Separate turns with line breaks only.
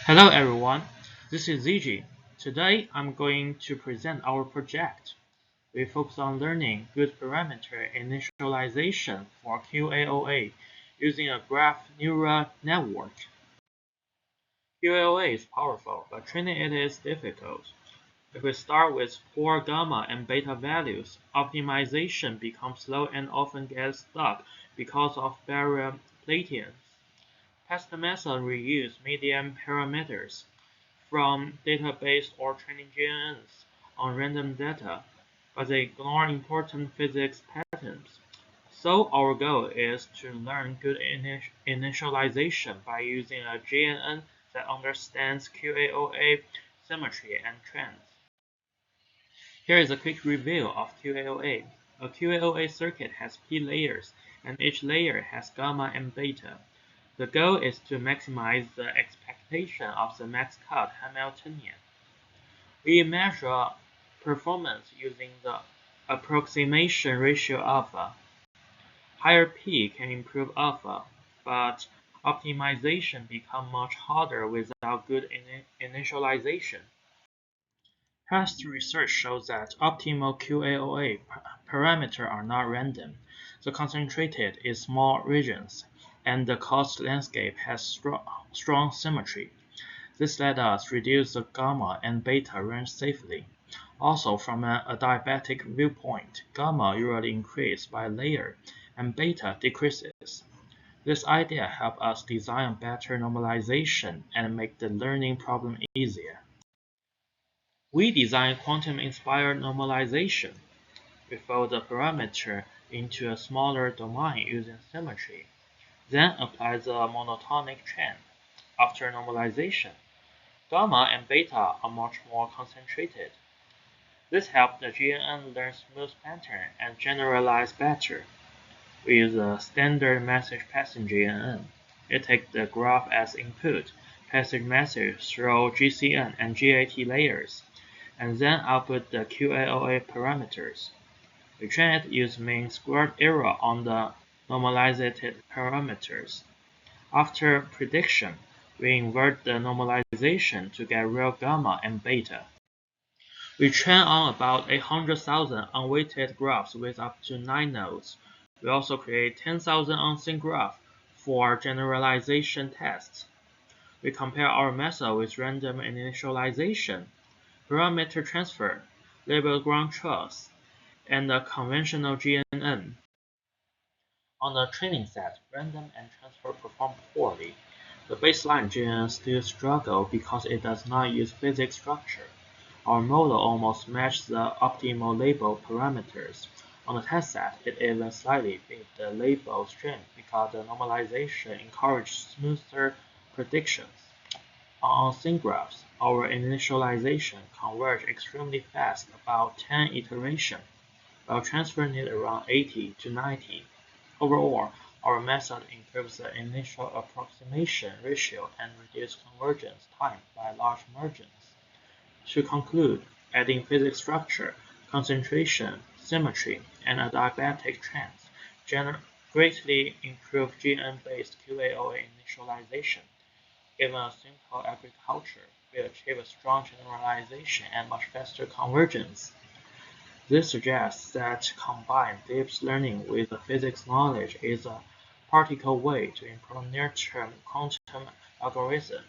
Hello everyone, this is Ziji. Today I'm going to present our project. We focus on learning good parameter initialization for QAOA using a GraphNeural network. QAOA is powerful, but training it is difficult. If we start with poor gamma and beta values, optimization becomes slow and often gets stuck because of barrier platelets. Past methods reuse median parameters from database or training GNNs on random data, but they ignore important physics patterns. So our goal is to learn good initialization by using a GNN that understands QAOA symmetry and trends. Here is a quick review of QAOA. A QAOA circuit has p layers, and each layer has gamma and beta. The goal is to maximize the expectation of the max-cut Hamiltonian. We measure performance using the approximation ratio alpha. Higher p can improve alpha, but optimization becomes much harder without good initialization. Past research shows that optimal QAOA parameters are not random. The concentrated in small regions, and the cost landscape has strong symmetry. This let us reduce the gamma and beta range safely. Also, from an adiabatic viewpoint, gamma usually increases by layer, and beta decreases. This idea helps us design better normalization and make the learning problem easier. We design quantum-inspired normalization. We fold the parameter into a smaller domain using symmetry, then apply the monotonic trend. After normalization, gamma and beta are much more concentrated. This helps the GNN learn smooth pattern and generalize better. We use a standard message passing GNN. It takes the graph as input, passes message through GCN and GAT layers, and then output the QAOA parameters. We train it using mean squared error on the normalized parameters. After prediction, we invert the normalization to get real gamma and beta. We train on about 800,000 unweighted graphs with up to 9 nodes. We also create 10,000 unseen graphs for generalization tests. We compare our method with random initialization, parameter transfer, label ground truth, and a conventional GNN. On the training set, random and transfer perform poorly. The baseline GNN still struggles because it does not use physics structure. Our model almost matches the optimal label parameters. On the test set, it even slightly beat the label strength because the normalization encourages smoother predictions. On unseen graphs, our initialization converges extremely fast, about 10 iterations, while transfer needs around 80 to 90. Overall, our method improves the initial approximation ratio and reduces convergence time by large margins. To conclude, adding physics structure, concentration, symmetry, and adiabatic trends greatly improve GN-based QAOA initialization. Given a simple agriculture, we achieve a strong generalization and much faster convergence. This suggests that combining deep learning with physics knowledge is a practical way to improve near-term quantum algorithms.